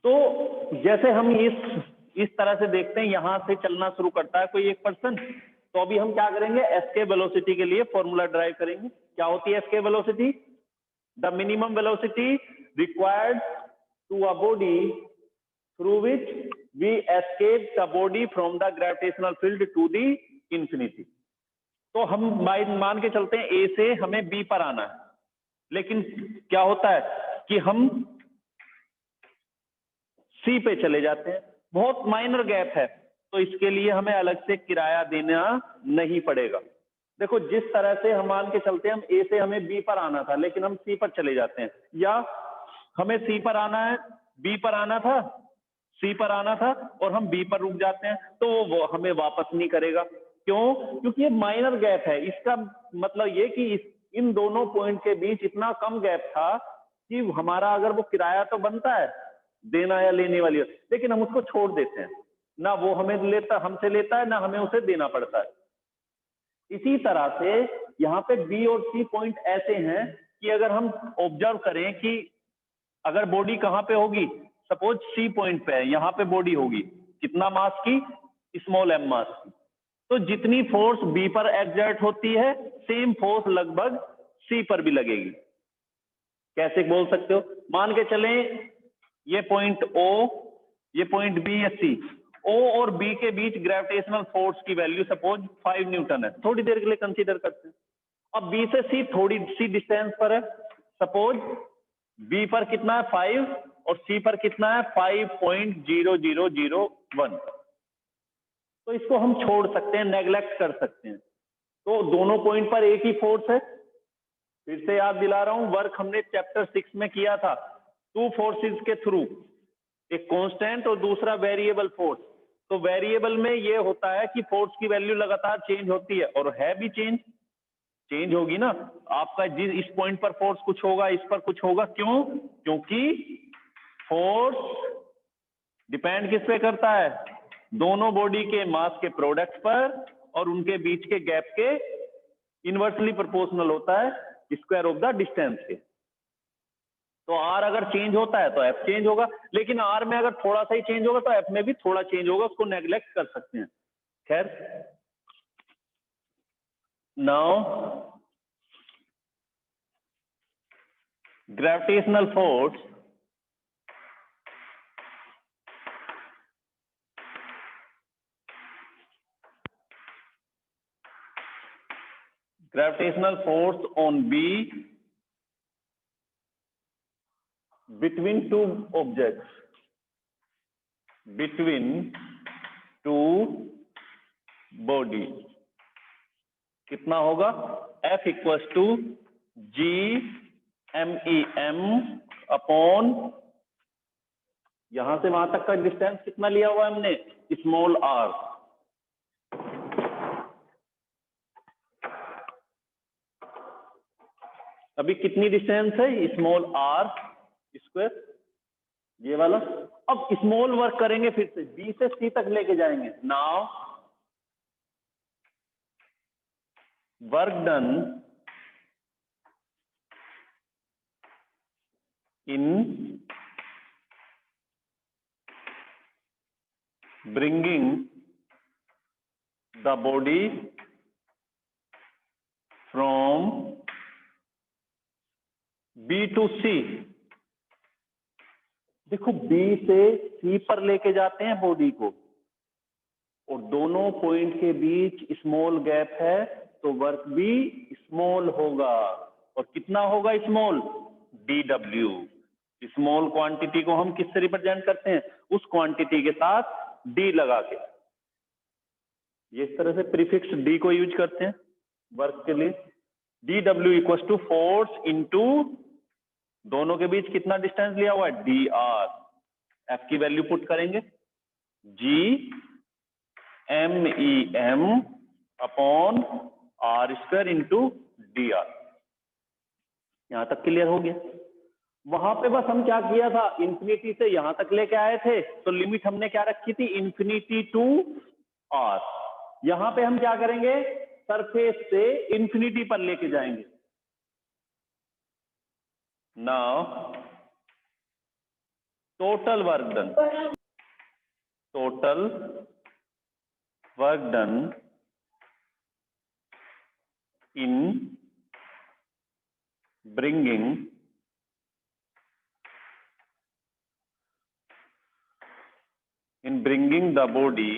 तो जैसे हम इस तरह से देखते हैं, यहां से चलना शुरू करता है कोई एक पर्सन, तो अभी हम क्या करेंगे, एस्केप वेलोसिटी के लिए फॉर्मूला ड्राइव करेंगे। क्या होती है escape velocity? The minimum velocity required to a body through which we escape the body from the gravitational field to the infinity. तो हम मान के चलते हैं ए से हमें बी पर आना है, लेकिन क्या होता है कि हम सी पे चले जाते हैं, बहुत माइनर गैप है, तो इसके लिए हमें अलग से किराया देना नहीं पड़ेगा। देखो जिस तरह से हम मान के चलते हैं, हम ए से हमें बी पर आना था लेकिन हम सी पर चले जाते हैं, या हमें सी पर आना है, बी पर आना था, सी पर आना था और हम बी पर रुक जाते हैं, तो वो हमें वापस नहीं करेगा। क्यों? क्योंकि ये माइनर गैप है। इसका मतलब ये कि इन दोनों पॉइंट के बीच इतना कम गैप था कि हमारा अगर वो किराया तो बनता है देना या लेने वाली, लेकिन हम उसको छोड़ देते हैं, ना वो हमें लेता, हमसे लेता है, ना हमें उसे देना पड़ता है। इसी तरह से यहाँ पे बी और सी पॉइंट ऐसे हैं कि अगर हम ऑब्जर्व करें कि अगर बॉडी कहाँ पे होगी, सपोज सी पॉइंट पे है, यहाँ पे बॉडी होगी कितना मास की, स्मॉल एम मास की, तो जितनी फोर्स बी पर एक्सर्ट होती है सेम फोर्स लगभग सी पर भी लगेगी। कैसे बोल सकते हो? मान के चलें ये पॉइंट ओ, ये पॉइंट बी या सी, ओ और बी के बीच ग्रेविटेशनल फोर्स की वैल्यू सपोज 5 न्यूटन है, थोड़ी देर के लिए कंसीडर करते हैं। अब बी से सी थोड़ी सी डिस्टेंस पर है, सपोज बी पर कितना है 5 और सी पर कितना है 5.0001, तो इसको हम छोड़ सकते हैं, नेग्लेक्ट कर सकते हैं। तो दोनों पॉइंट पर एक ही फोर्स है। फिर से याद दिला रहा हूं, वर्क हमने चैप्टर 6 में किया था, टू फोर्सेस के थ्रू, एक कांस्टेंट और दूसरा वेरिएबल फोर्स। तो वेरिएबल में ये होता है कि फोर्स की वैल्यू लगातार चेंज होती है, और है भी चेंज होगी ना। आपका जिस इस पॉइंट पर फोर्स कुछ होगा, इस पर कुछ होगा, क्यों? क्योंकि फोर्स डिपेंड किस पे करता है? दोनों बॉडी के मास के प्रोडक्ट पर, और उनके बीच के गैप के इनवर्सली प्रोपोर्शनल होता है स्क्वायर ऑफ द डिस्टेंस के। तो आर अगर चेंज होता है तो एफ चेंज होगा, लेकिन आर में अगर थोड़ा सा ही चेंज होगा तो एफ में भी थोड़ा चेंज होगा, उसको नेग्लेक्ट कर सकते हैं। खैर, now gravitational force on B between two objects, between two body, कितना होगा? F equals to g m e m upon, यहां से वहां तक का डिस्टेंस कितना लिया हुआ है हमने? Small r. अभी कितनी डिस्टेंस है? स्मॉल आर स्क्वायर, ये वाला। अब स्मॉल वर्क करेंगे, फिर से बी से सी तक लेके जाएंगे। Now work done in bringing the body from B to C। देखो B से C पर लेके जाते हैं बॉडी को, और दोनों पॉइंट के बीच स्मॉल गैप है, तो वर्क भी स्मॉल होगा। और कितना होगा स्मॉल? dw। स्मॉल क्वांटिटी को हम किससे रिप्रेजेंट करते हैं? उस क्वांटिटी के साथ d लगा के, ये इस तरह से प्रीफिक्स d को यूज करते हैं वर्क के लिए। dw equal to force into, दोनों के बीच कितना डिस्टेंस लिया हुआ है? dr। f की वैल्यू पुट करेंगे, g m e m upon r square into dr। यहां तक क्लियर हो गया? वहां पे बस हम क्या किया था, इंफिनिटी से यहां तक लेके आए थे, तो लिमिट हमने क्या रखी थी? Infinity to r. यहां पे हम क्या करेंगे? सरफेस से इंफिनिटी पर लेके जाएंगे। Now total work done, total work done in bringing the body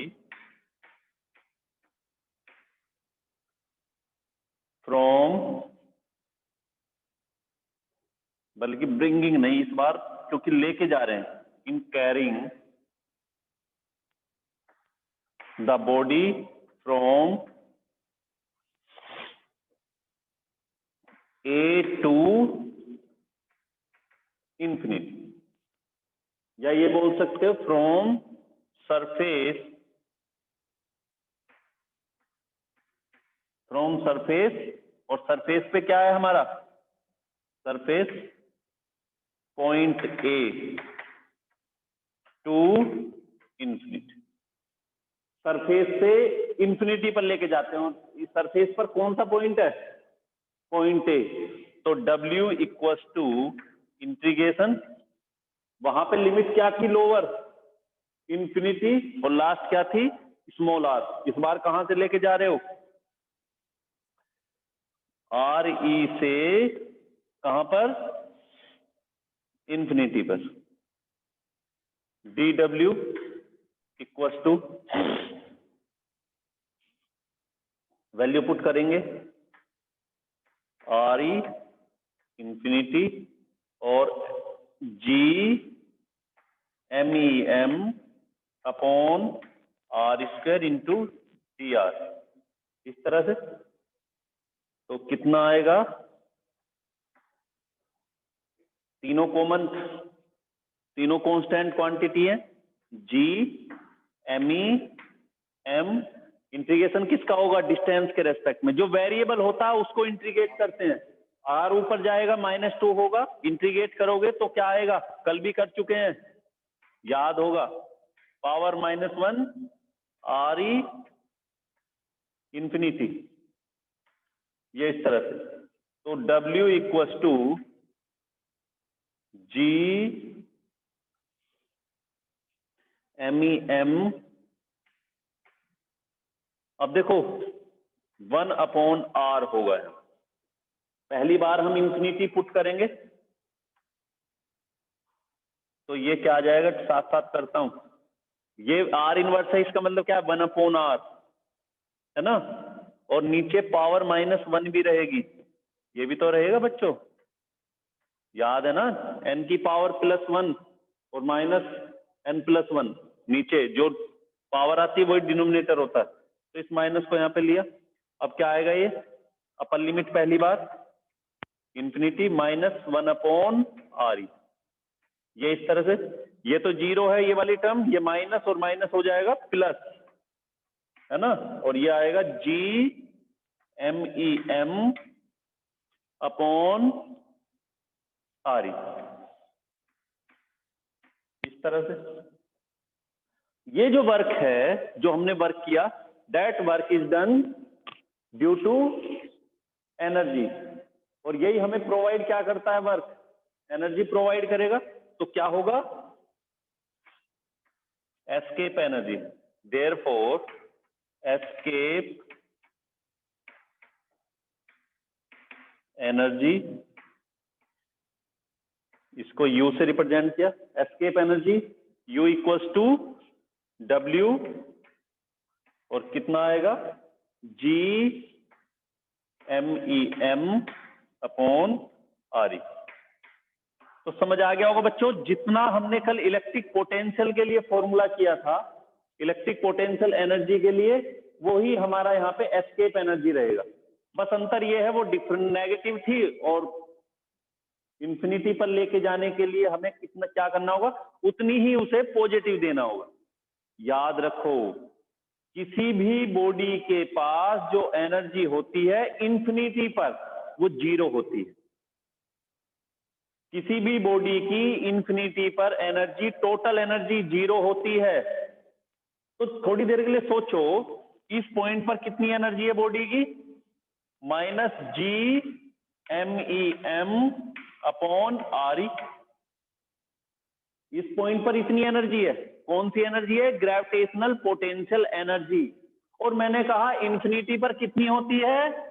from, बल्कि ब्रिंगिंग नहीं इस बार क्योंकि लेके जा रहे हैं, in carrying the body from a to infinity, या ये बोल सकते हो फ्रॉम सरफेस, और सरफेस पे क्या है हमारा, surface point a to infinity, surface से इंफिनिटी पर लेके जाते हैं। इस सरफेस पर कौन सा पॉइंट है, पॉइंट ए, तो W इक्वल्स टू इंटीग्रेशन, वहां पे लिमिट क्या थी, लोअर इंफिनिटी, और लास्ट क्या थी, स्मॉल आर। इस बार कहां से लेके जा रहे हो, RE से कहां पर, इंफिनिटी पर। DW equals to, value put करेंगे, RE इंफिनिटी और GMEM upon R² into TR, इस तरह से। तो कितना आएगा, तीनों कॉमन, तीनों कांस्टेंट क्वांटिटी है, GMEM, इंटीग्रेशन किसका होगा, डिस्टेंस के रेस्पेक्ट में, जो वेरिएबल होता है उसको इंटीग्रेट करते हैं। R ऊपर जाएगा -2 होगा, इंटीग्रेट करोगे तो क्या आएगा, कल भी कर चुके हैं, याद होगा, पावर -1 RE इंफिनिटी, ये इस तरह से। तो W इक्वल्स टू GMEM, अब देखो 1/R होगा, पहली बार हम इंफिनिटी पुट करेंगे तो ये क्या आ जाएगा, साथ साथ करता हूं, ये R इनवर्स है, इसका मतलब क्या है, 1/R है ना, और नीचे पावर -1 भी रहेगी, ये भी तो रहेगा बच्चों, याद है ना, n की पावर +1 और -n+1, नीचे जो पावर आती है वही डिनोमिनेटर होता है, तो इस माइनस को यहाँ पे लिया। अब क्या आएगा, ये अपर लिमिट पहली बार इंफिनिटी -1/RE, ये इस तरह से, ये तो 0 है ये वाली टर्म, ये माइनस और माइनस हो जाएगा प्लस, है ना, और ये आएगा GMEM अपॉन RE, इस तरह से। ये जो वर्क है, जो हमने वर्क किया, that work is done due to energy, और यही हमें प्रोवाइड क्या करता है, वर्क एनर्जी प्रोवाइड करेगा, तो क्या होगा, escape energy, therefore escape energy, इसको U से रिप्रेजेंट किया, escape energy U equals to W, और कितना आएगा, GMEM अपॉन RE। तो समझ आ गया होगा बच्चों, जितना हमने कल इलेक्ट्रिक पोटेंशियल के लिए फॉर्मूला किया था, इलेक्ट्रिक पोटेंशियल एनर्जी के लिए, वही हमारा यहाँ पे एस्केप एनर्जी रहेगा। बस अंतर ये है, वो डिफरेंट नेगेटिव थी, और इंफिनिटी पर लेके जाने के लिए हमें कितना क्या करना होगा, उतनी ही उसे पॉजिटिव देना होगा। याद रखो, किसी भी बॉडी के पास जो एनर्जी होती है इंफिनिटी पर, वो 0 होती है। किसी भी बॉडी की इंफिनिटी पर एनर्जी, टोटल एनर्जी 0 होती है। तो थोड़ी देर के लिए सोचो, इस पॉइंट पर कितनी एनर्जी है बॉडी की, -GMEM अपॉन RE। इस पॉइंट पर इतनी एनर्जी है। कौन सी एनर्जी है? Gravitational potential energy. और मैंने कहा इंफिनिटी पर कितनी होती है?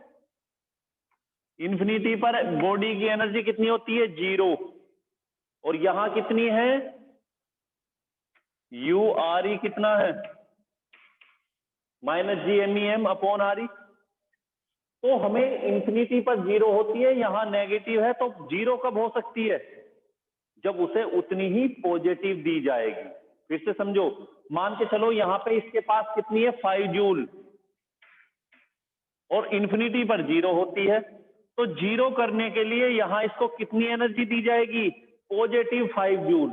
इंफिनिटी पर बॉडी की एनर्जी कितनी होती है? 0। और यहां कितनी है? यू आर ई कितना है? -GMEM/RE। तो हमें इंफिनिटी पर 0 होती है, यहां नेगेटिव है, तो 0 कब हो सकती है? जब उसे उतनी ही पॉजिटिव दी जाएगी। फिर से समझो, मान के चलो यहां पे इसके पास कितनी है? 5 जूल, और इंफिनिटी पर 0 होती है। तो 0 करने के लिए यहां इसको कितनी एनर्जी दी जाएगी? Positive 5 joule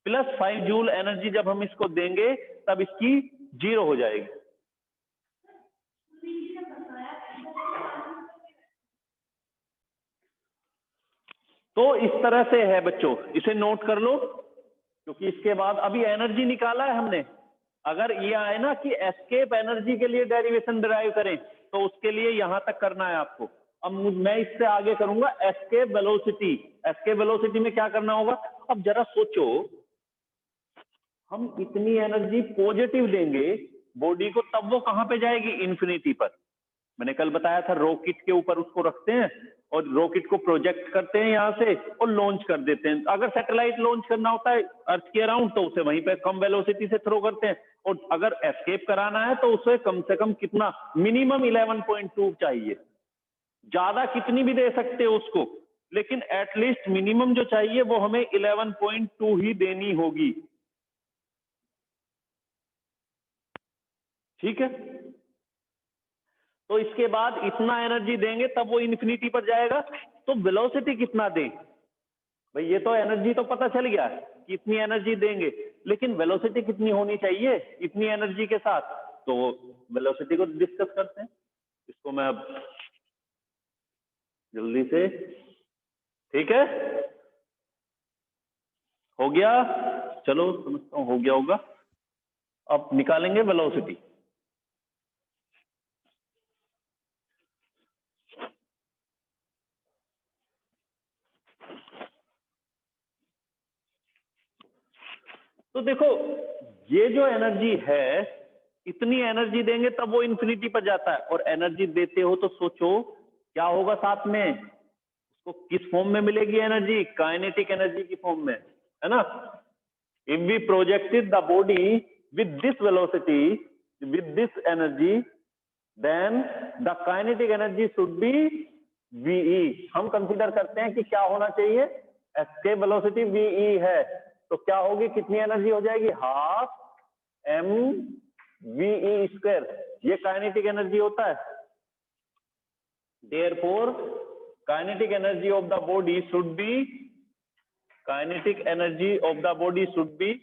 plus 5 joule energy जब हम इसको देंगे तब इसकी 0 हो जाएगी। तो इस तरह से है बच्चों, इसे नोट कर लो, क्योंकि इसके बाद अभी एनर्जी निकाला है हमने। अगर ये आए ना कि एस्केप एनर्जी के लिए डेरिवेशन डिराइव करें, तो उसके लिए यहां तक करना है आपको। अब मैं इससे आगे करूंगा एस्केप वेलोसिटी। एस्केप वेलोसिटी में क्या करना होगा? अब जरा सोचो, हम इतनी एनर्जी पॉजिटिव देंगे बॉडी को, तब वो कहां पे जाएगी? इंफिनिटी पर। मैंने कल बताया था रॉकेट के ऊपर उसको रखते हैं और रॉकेट को प्रोजेक्ट करते हैं यहां से और लॉन्च कर देते हैं। अगर सैटेलाइट लॉन्च करना होता है अर्थ के अराउंड तो उसे वहीं पे कम वेलोसिटी से थ्रो करते हैं, और अगर एस्केप कराना है तो उसे कम से कम कितना? मिनिमम 11.2 चाहिए। ज्यादा कितनी भी दे सकते हो उसको, लेकिन एटलीस्ट मिनिमम जो चाहिए वो हमें 11.2 ही देनी होगी। ठीक है, तो इसके बाद इतना एनर्जी देंगे तब वो इन्फिनिटी पर जाएगा। तो वेलोसिटी कितना दें? भाई ये तो एनर्जी तो पता चल गया कि इतनी एनर्जी देंगे, लेकिन वेलोसिटी कितनी होनी चाहिए इतनी एनर्जी के साथ? तो वेलोसिटी को डिस्कस करते हैं। इसको मैं अब जल्दी से, ठीक है, हो गया? चलो समझता हूं हो गया होगा। अब निकालेंगे वेलोसिटी। तो देखो, ये जो एनर्जी है, इतनी एनर्जी देंगे तब वो इन्फिनिटी पर जाता है। और एनर्जी देते हो तो सोचो क्या होगा साथ में? उसको किस फॉर्म में मिलेगी एनर्जी? काइनेटिक एनर्जी की फॉर्म में, है ना? If we projected the body with this velocity, with this energy, then the kinetic energy should be v. हम कंसीडर करते हैं कि क्या होना चाहिए? एस्केप वेलोसिटी वीई है, तो क्या होगी? कितनी एनर्जी हो जाएगी? Half m v square. ये काइनेटिक एनर्जी होता है। Therefore, kinetic energy of the body should be, kinetic energy of the body should be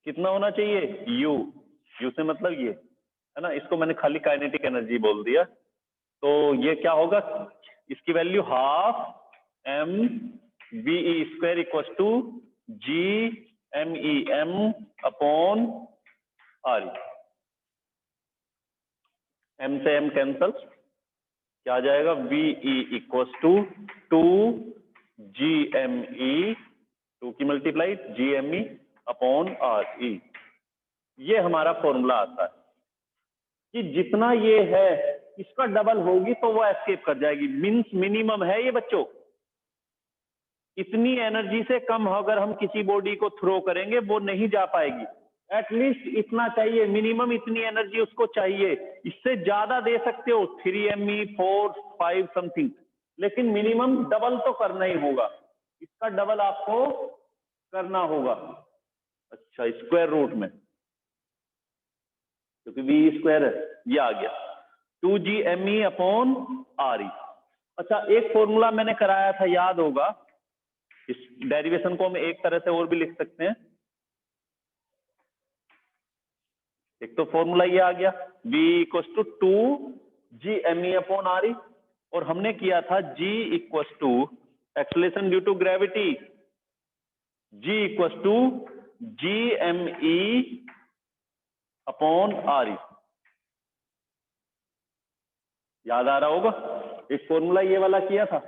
कितना होना चाहिए? U। U से मतलब ये है ना, इसको मैंने खाली काइनेटिक एनर्जी बोल दिया। तो ये क्या होगा? इसकी value half m v square equal to GMEM/RE। M से एम कैंसल, क्या आ जाएगा? वीई इक्वल टू 2GME, 2 की मल्टीप्लाई GME/RE। ये हमारा फॉर्मूला आता है कि जितना ये है इसका डबल होगी तो वो एस्केप कर जाएगी। मींस मिनिमम है ये बच्चों। इतनी एनर्जी से कम अगर हम किसी बॉडी को थ्रो करेंगे वो नहीं जा पाएगी। एटलीस्ट इतना चाहिए, मिनिमम इतनी एनर्जी उसको चाहिए। इससे ज्यादा दे सकते हो 3ME 4 5 समथिंग, लेकिन मिनिमम डबल तो करना ही होगा। इसका डबल आपको करना होगा। अच्छा, स्क्वायर रूट में, क्योंकि वी स्क्वायर है, ये आ गया 2GME/RE। अच्छा, एक फॉर्मूला मैंने कराया था, याद होगा। इस डेरिवेशन को हम एक तरह से और भी लिख सकते हैं। एक तो फॉर्मूला ये आ गया V इक्वल टू 2GME/RE, और हमने किया था G equal to acceleration due to gravity, G equal to GME/RE। याद आ रहा होगा, एक फॉर्मूला ये वाला किया था।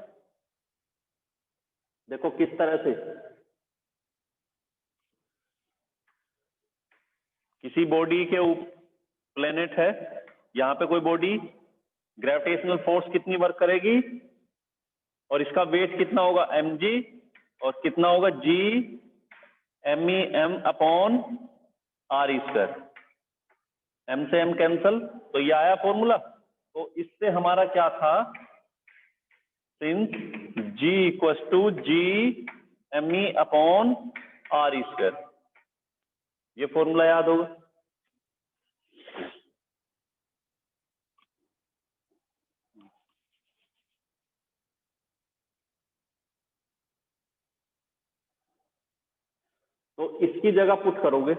देखो किस तरह से, किसी बॉडी के प्लेनेट है, यहाँ पे कोई बॉडी, ग्रेविटेशनल फोर्स कितनी वर्क करेगी और इसका वेट कितना होगा mg, और कितना होगा g m/r²। m से m कैंसल, तो ये आया फॉर्मूला। तो इससे हमारा क्या था, सिंस g = g me/r², ये फॉर्मूला याद होगा। तो इसकी जगह पुट करोगे,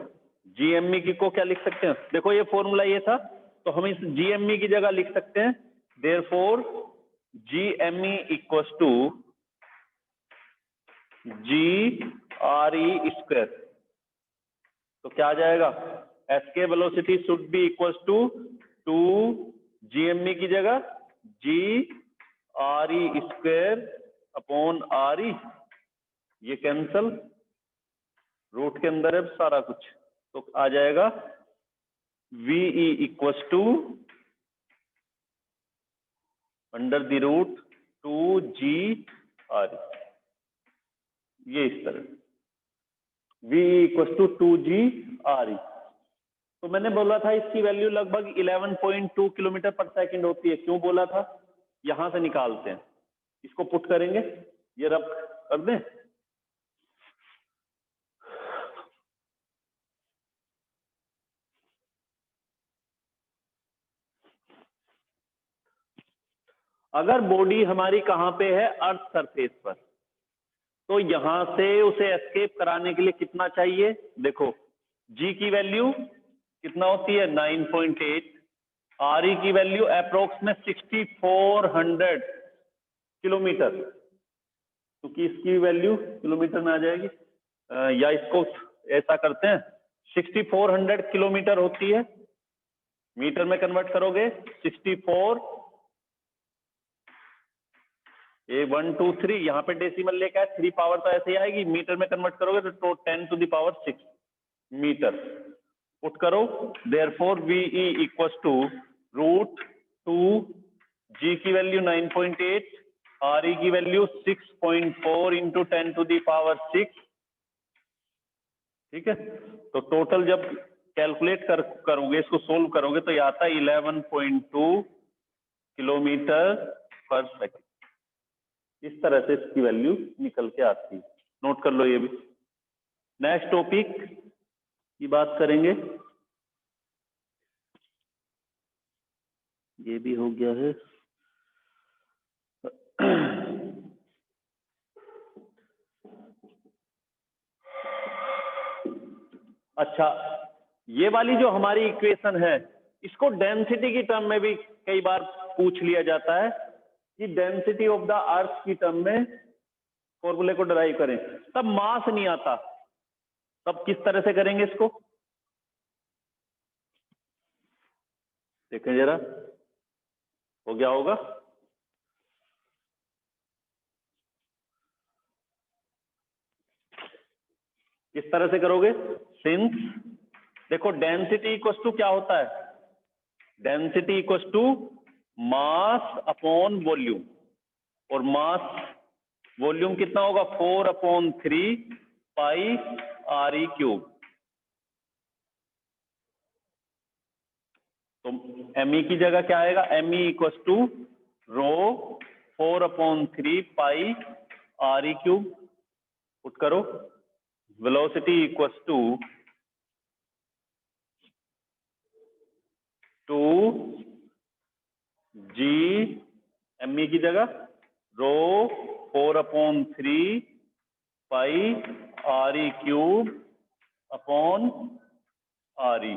GME की को क्या लिख सकते हैं, देखो ये फॉर्मूला ये था, तो हम इस GME की जगह लिख सकते हैं देयरफॉर GME = g(r)(e²). तो क्या आ जाएगा, escape velocity should be equal to 2 GME की जगह g(r)(e²/re), ये कैंसल, रूट के अंदर है सारा कुछ, तो आ जाएगा VE = √2g(r)। ये इस तरह VE = 2g(r)। तो मैंने बोला था इसकी वैल्यू लगभग 11.2 किलोमीटर पर सेकंड होती है। क्यों बोला था, यहां से निकालते हैं, इसको पुट करेंगे, ये रब कर दें। अगर बॉडी हमारी कहां पे है, अर्थ सरफेस पर, तो यहां से उसे एस्केप कराने के लिए कितना चाहिए, देखो g की वैल्यू कितना होती है 9.8, RE की वैल्यू अप्रोक्स में 6400 किलोमीटर, क्योंकि इसकी वैल्यू किलोमीटर में आ जाएगी, या इसको ऐसा करते हैं 6400 किलोमीटर होती है, मीटर में कन्वर्ट करोगे 64, ये 1 2 3, यहाँ पे डेसिमल लेकर है, 3 पावर तो ऐसे ही आएगी, मीटर में कन्वर्ट करोगे तो 10⁶ मीटर पुट करो। देयरफॉर VE = √2g की वैल्यू 9.8, RE की वैल्यू 6.4 × 10⁶, ठीक है। तो टोटल जब कैलकुलेट करोगे, इसको सोल्व करोगे, तो ये आता है 11.2 किलोमीटर पर सेकंड। इस तरह से इसकी वैल्यू निकल के आती है, नोट कर लो ये भी। नेक्स्ट टॉपिक की बात करेंगे, ये भी हो गया है। अच्छा, ये वाली जो हमारी इक्वेशन है, इसको डेंसिटी की टर्म में भी कई बार पूछ लिया जाता है कि डेंसिटी ऑफ द अर्थ की टर्म में फॉर्मूले को डराइव करें, तब मास नहीं आता, तब किस तरह से करेंगे इसको, देखें जरा, हो गया होगा। किस तरह से करोगे, सिंस देखो डेंसिटी इक्वल टू क्या होता है, density equal to mass upon volume, और मास वॉल्यूम कितना होगा 4/3 π/re³। तो ME की जगह क्या आएगा, ME = ρ 4/3 π/re³, पुट करो। वेलोसिटी = 2g, ME की जगह ρ 4/3 π/re³/re,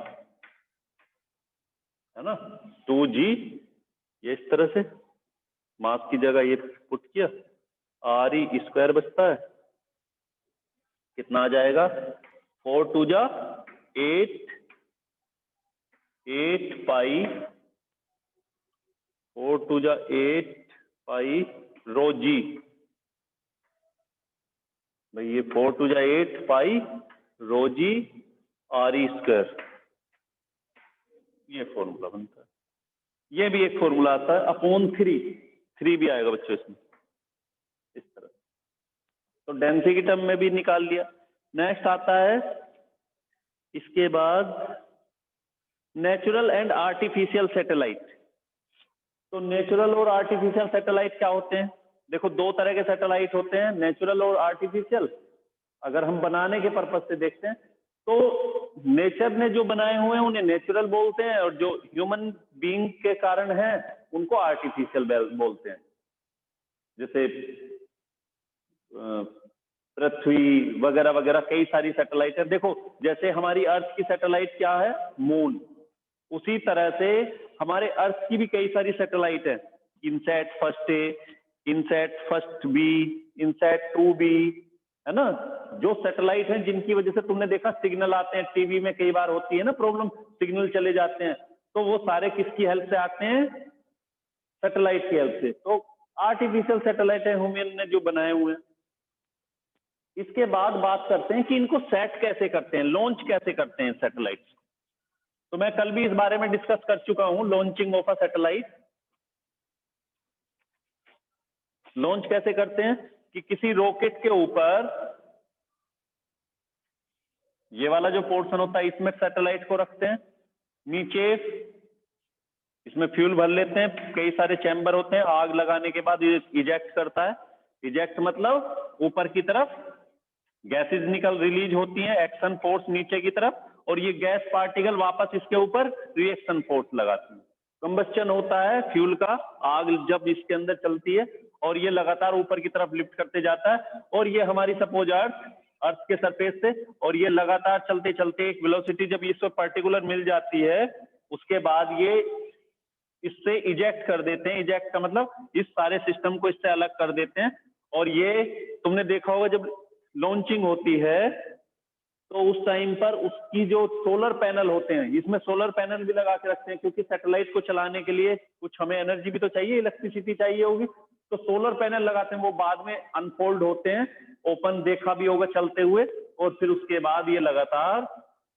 है ना, 2g, ये इस तरह से मास की जगह ये पुट किया, RE² बचता है, कितना आ जाएगा 4 2 जा 8 π, 4 2 जा 8 π/g, भाई ये 4 2 जा 8 π/g RE²। ये फॉर्मूला बनता है, ये भी एक फॉर्मूला आता है अपॉन 3 भी आएगा बच्चों इसमें इस तरह। तो डेंसिटी टर्म में भी निकाल लिया। नेक्स्ट आता है इसके बाद नेचुरल एंड आर्टिफिशियल सैटेलाइट। तो नेचुरल और आर्टिफिशियल सैटेलाइट क्या होते हैं? देखो दो तरह के सैटेलाइट होते हैं, नेचुरल और आर्टिफिशियल। अगर हम बनाने के पर्पज से देखते हैं तो नेचर ने जो बनाए हुए हैं उन्हें नेचुरल बोलते हैं, और जो ह्यूमन बीइंग के कारण है उनको आर्टिफिशियल बोलते हैं। जैसे पृथ्वी वगैरह वगैरह कई सारी सैटेलाइट है। देखो जैसे हमारी अर्थ की सैटेलाइट क्या है? मून। उसी तरह से हमारे अर्थ की भी कई सारी सैटेलाइट है, INSAT first A, INSAT first B, INSAT 2B, है ना। जो सैटेलाइट हैं जिनकी वजह से तुमने देखा सिग्नल आते हैं, टीवी में कई बार होती है ना प्रॉब्लम, सिग्नल चले जाते हैं, तो वो सारे किसकी हेल्प से आते हैं? सैटेलाइट की हेल्प से। तो आर्टिफिशियल सैटेलाइट है ह्यूमन ने जो बनाए हुए हैं। इसके बाद बात करते हैं कि इनको सेट कैसे करते हैं, लॉन्च कैसे करते हैं सैटेलाइट्स। तो मैं कल भी इस बारे में डिस्कस कर चुका हूं, launching of a satellite. Launch कैसे करते हैं कि किसी रॉकेट के ऊपर ये वाला जो पोर्शन होता है इसमें सैटेलाइट को रखते हैं, नीचे इसमें फ्यूल भर लेते हैं, कई सारे चैम्बर होते हैं, आग लगाने के बाद ये इजेक्ट करता है। इजेक्ट मतलब ऊपर की तरफ गैसेज निकल रिलीज होती हैं, एक्शन फोर्स नीचे की तरफ, और ये गैस पार्टिकल वापस इसके ऊपर रिएक्शन फोर्स लगाती है। कंबस्चन होता है फ्यूल का, आग जब इसके अंदर चलती है और ये लगातार ऊपर की तरफ लिफ्ट करते जाता है, और ये हमारी सपोज अर्थ के सरफेस से, और ये लगातार चलते चलते एक वेलोसिटी जब इसको पर्टिकुलर मिल जाती है उसके बाद ये इससे इजेक्ट कर देते हैं। इजेक्ट का मतलब इस सारे सिस्टम को इससे अलग कर देते हैं। और ये तुमने देखा होगा जब लॉन्चिंग होती है तो उस टाइम पर उसकी जो सोलर पैनल होते हैं, इसमें सोलर पैनल भी लगा के रखते हैं, क्योंकि सैटेलाइट को चलाने के लिए कुछ हमें एनर्जी भी तो चाहिए, इलेक्ट्रिसिटी चाहिए होगी, तो सोलर पैनल लगाते हैं। वो बाद में अनफोल्ड होते हैं, ओपन देखा भी होगा चलते हुए, और फिर उसके बाद ये लगातार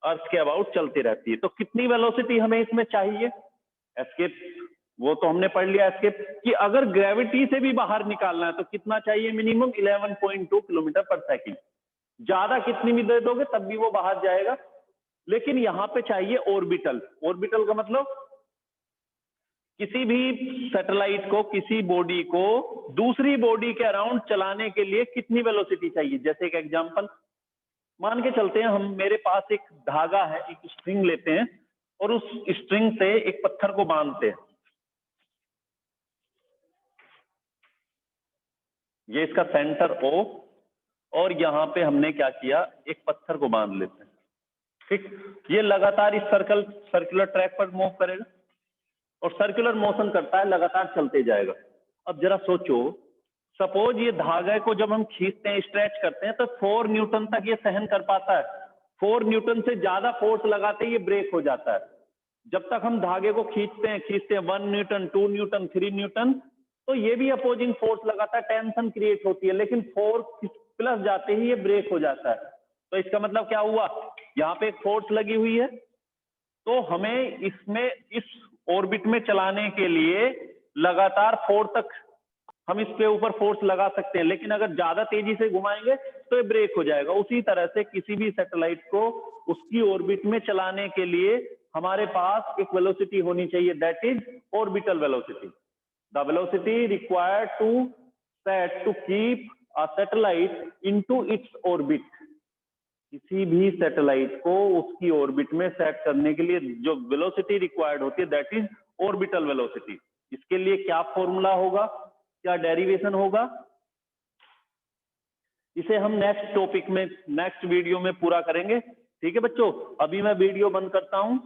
अर्थ के अबाउट चलती रहती है। तो कितनी वेलोसिटी हमें इसमें चाहिए? एस्केप वो तो हमने पढ़ लिया, एस्केप कि अगर ग्रेविटी से भी बाहर निकालना है तो कितना चाहिए? मिनिमम 11.2 किलोमीटर पर सेकेंड। ज्यादा कितनी भी दे दोगे तब भी वो बाहर जाएगा, लेकिन यहां पे चाहिए ऑर्बिटल। ऑर्बिटल का मतलब किसी भी सैटेलाइट को, किसी बॉडी को दूसरी बॉडी के अराउंड चलाने के लिए कितनी वेलोसिटी चाहिए। जैसे एक एग्जांपल मान के चलते हैं, हम मेरे पास एक धागा है, एक स्ट्रिंग लेते हैं और उस स्ट्रिंग से एक पत्थर को बांधते हैं। ये इसका सेंटर O, और यहां पे हमने क्या किया, एक पत्थर को बांध लेते हैं। ठीक, ये लगातार इस सर्कुलर ट्रैक पर मूव करेगा और सर्कुलर मोशन करता है, लगातार चलते जाएगा। अब जरा सोचो, सपोज ये धागे को जब हम खींचते हैं, स्ट्रेच करते हैं, तो 4 न्यूटन तक ये सहन कर पाता है। 4 न्यूटन से ज्यादा फोर्स लगाते ही ये ब्रेक हो जाता है। जब तक हम धागे को खींचते हैं 1 न्यूटन, 2 न्यूटन, 3 न्यूटन, तो ये भी अपोजिंग फोर्स लगाता है, टेंशन क्रिएट होती है, लेकिन 4 प्लस जाते ही ये ब्रेक हो जाता है। तो इसका मतलब क्या हुआ, यहाँ पे एक फोर्स लगी हुई है, तो हमें इसमें इस ऑर्बिट में चलाने के लिए लगातार 4 तक हम इसके ऊपर फोर्स लगा सकते हैं, लेकिन अगर ज्यादा तेजी से घुमाएंगे तो ये ब्रेक हो जाएगा। उसी तरह से किसी भी सैटेलाइट को उसकी ऑर्बिट में चलाने के लिए हमारे पास एक वेलोसिटी होनी चाहिए, that is orbital velocity. The velocity required to set to keep a satellite into its orbit. किसी भी सैटेलाइट को उसकी ऑर्बिट में सेट करने के लिए जो वेलोसिटी रिक्वायर्ड होती है, दैट इज ऑर्बिटल वेलोसिटी। इसके लिए क्या फॉर्मूला होगा, क्या डेरिवेशन होगा, इसे हम नेक्स्ट टॉपिक में, नेक्स्ट वीडियो में पूरा करेंगे। ठीक है बच्चों, अभी मैं वीडियो बंद करता हूं।